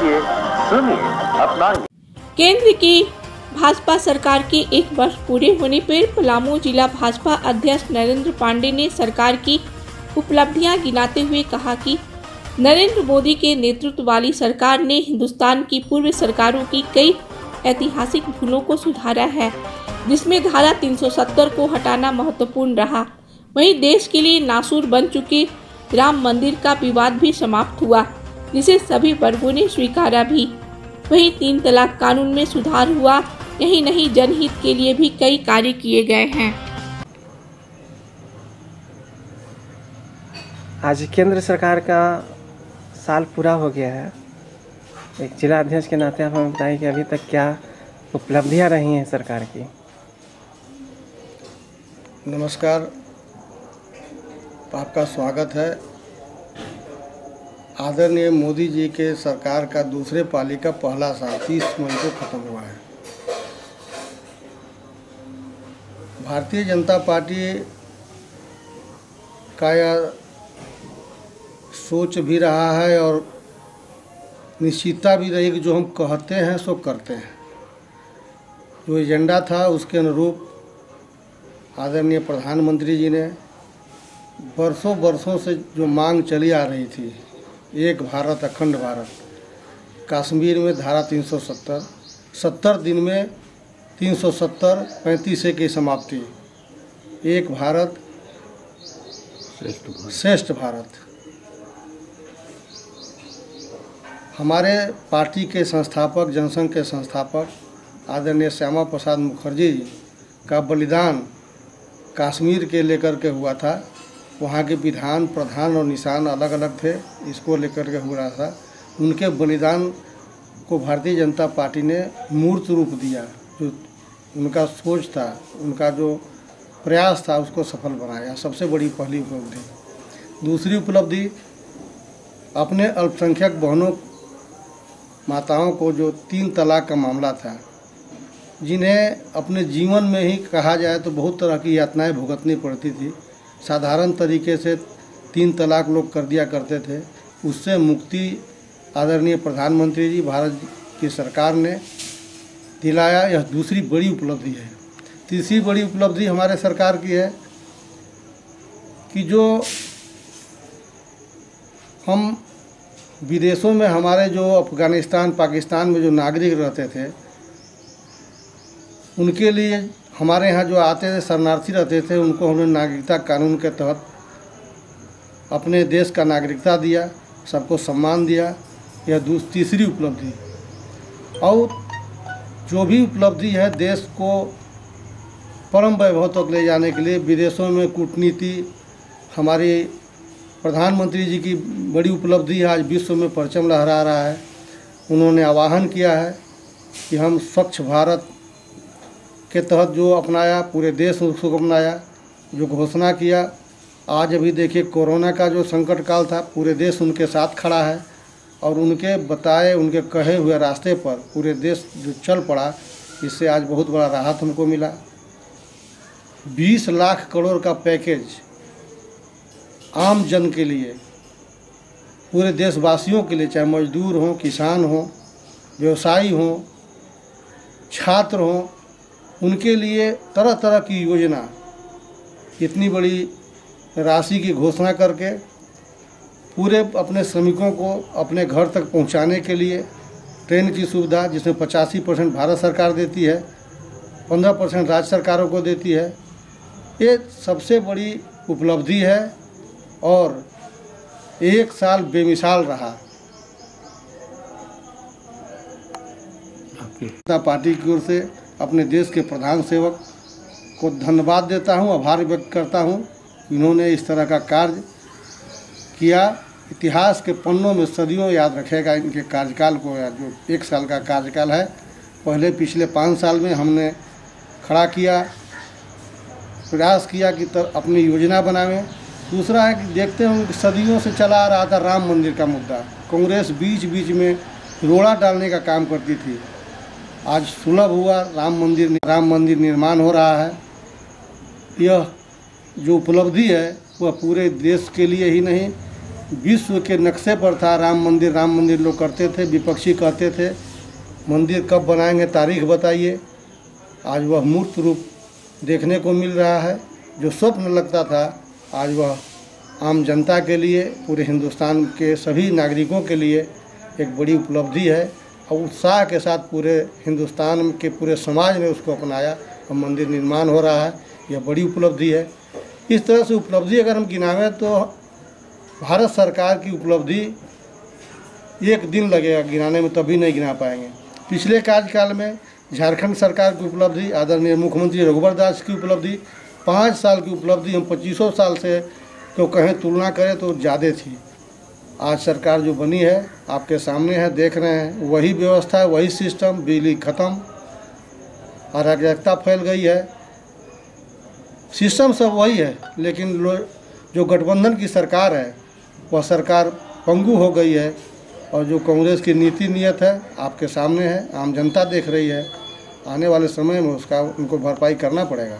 देखिए, सुनिए, अपनाइए। केंद्र की भाजपा सरकार के 1 वर्ष पूरे होने पर पलामू जिला भाजपा अध्यक्ष नरेंद्र पांडे ने सरकार की उपलब्धियां गिनाते हुए कहा कि नरेंद्र मोदी के नेतृत्व वाली सरकार ने हिंदुस्तान की पूर्व सरकारों की कई ऐतिहासिक भूलों को सुधारा है, जिसमें धारा 370 को हटाना महत्वपूर्ण रहा। वहीं देश के लिए नासूर बन चुके राम मंदिर का विवाद भी समाप्त हुआ, जिसे सभी वर्गों ने स्वीकारा भी। वहीं 3 तलाक कानून में सुधार हुआ। यही नहीं, जनहित के लिए भी कई कार्य किए गए हैं। आज केंद्र सरकार का साल पूरा हो गया है। एक जिला अध्यक्ष के नाते आप हमें बताइए कि अभी तक क्या उपलब्धियां रही हैं सरकार की। नमस्कार, आपका स्वागत है। आदरणीय मोदी जी के सरकार का दूसरे पाली का पहला साल 30 मई को ख़त्म हुआ है। भारतीय जनता पार्टी का यह सोच भी रहा है और निश्चितता भी रही कि जो हम कहते हैं सो करते हैं। जो एजेंडा था उसके अनुरूप आदरणीय प्रधानमंत्री जी ने वर्षों से जो मांग चली आ रही थी, एक भारत अखंड भारत, कश्मीर में धारा 370, 70 दिन में 370, 35 की समाप्ति, एक भारत श्रेष्ठ भारत। हमारे पार्टी के संस्थापक, जनसंघ के संस्थापक आदरणीय श्यामा प्रसाद मुखर्जी जी का बलिदान कश्मीर के लेकर के हुआ था। वहाँ के विधान, प्रधान और निशान अलग अलग थे, इसको लेकर के हुआ था। उनके बलिदान को भारतीय जनता पार्टी ने मूर्त रूप दिया। जो उनका सोच था, उनका जो प्रयास था, उसको सफल बनाया। सबसे बड़ी पहली उपलब्धि। दूसरी उपलब्धि, अपने अल्पसंख्यक बहनों माताओं को जो 3 तलाक का मामला था, जिन्हें अपने जीवन में ही कहा जाए तो बहुत तरह की यातनाएं भुगतनी पड़ती थी। साधारण तरीके से 3 तलाक लोग कर दिया करते थे। उससे मुक्ति आदरणीय प्रधानमंत्री जी, भारत की सरकार ने दिलाया। यह दूसरी बड़ी उपलब्धि है। तीसरी बड़ी उपलब्धि हमारे सरकार की है कि जो हम विदेशों में, हमारे जो अफ़गानिस्तान, पाकिस्तान में जो नागरिक रहते थे, उनके लिए हमारे यहाँ जो आते थे, शरणार्थी रहते थे, उनको हमने नागरिकता कानून के तहत अपने देश का नागरिकता दिया, सबको सम्मान दिया। यह तीसरी उपलब्धि। और जो भी उपलब्धि है, देश को परम वैभव तक ले जाने के लिए विदेशों में कूटनीति, हमारी प्रधानमंत्री जी की बड़ी उपलब्धि है। आज विश्व में परचम लहरा रहा है। उन्होंने आह्वान किया है कि हम स्वच्छ भारत के तहत जो अपनाया, पूरे देश उसको अपनाया, जो घोषणा किया। आज अभी देखिए, कोरोना का जो संकट काल था, पूरे देश उनके साथ खड़ा है और उनके बताए, उनके कहे हुए रास्ते पर पूरे देश जो चल पड़ा, इससे आज बहुत बड़ा राहत हमको मिला। 20 लाख करोड़ का पैकेज आम जन के लिए, पूरे देशवासियों के लिए, चाहे मजदूर हों, किसान हों, व्यवसायी हों, छात्र हों, उनके लिए तरह तरह की योजना, इतनी बड़ी राशि की घोषणा करके पूरे अपने श्रमिकों को अपने घर तक पहुंचाने के लिए ट्रेन की सुविधा, जिसमें 85% भारत सरकार देती है, 15% राज्य सरकारों को देती है। ये सबसे बड़ी उपलब्धि है और एक साल बेमिसाल रहा। पार्टी की ओर से अपने देश के प्रधान सेवक को धन्यवाद देता हूं, आभार व्यक्त करता हूं। इन्होंने इस तरह का कार्य किया। इतिहास के पन्नों में सदियों याद रखेगा इनके कार्यकाल को। जो 1 साल का कार्यकाल है, पहले पिछले 5 साल में हमने खड़ा किया, प्रयास किया कि अपनी योजना बनावें। दूसरा है कि देखते हैं कि सदियों से चला आ रहा था राम मंदिर का मुद्दा। कांग्रेस बीच बीच में रोड़ा डालने का काम करती थी। आज सुलभ हुआ, राम मंदिर निर्माण हो रहा है। यह जो उपलब्धि है वह पूरे देश के लिए ही नहीं, विश्व के नक्शे पर था। राम मंदिर लोग करते थे, विपक्षी कहते थे मंदिर कब बनाएंगे, तारीख बताइए। आज वह मूर्त रूप देखने को मिल रहा है। जो स्वप्न लगता था आज वह आम जनता के लिए, पूरे हिंदुस्तान के सभी नागरिकों के लिए एक बड़ी उपलब्धि है और उत्साह के साथ पूरे हिंदुस्तान के पूरे समाज ने उसको अपनाया और मंदिर निर्माण हो रहा है। यह बड़ी उपलब्धि है। इस तरह से उपलब्धि अगर हम गिनावें तो भारत सरकार की उपलब्धि एक दिन लगेगा गिनाने में, तभी नहीं गिना पाएंगे। पिछले कार्यकाल में झारखंड सरकार की उपलब्धि, आदरणीय मुख्यमंत्री रघुवर दास की उपलब्धि, 5 साल की उपलब्धि हम 25 साल से तो कहें तुलना करें तो ज़्यादा थी। आज सरकार जो बनी है आपके सामने है, देख रहे हैं, वही व्यवस्था है, वही सिस्टम, बिजली खत्म, अराजकता फैल गई है। सिस्टम सब वही है, लेकिन जो गठबंधन की सरकार है वह सरकार पंगु हो गई है और जो कांग्रेस की नीति नियत है आपके सामने है, आम जनता देख रही है। आने वाले समय में उसका उनको भरपाई करना पड़ेगा।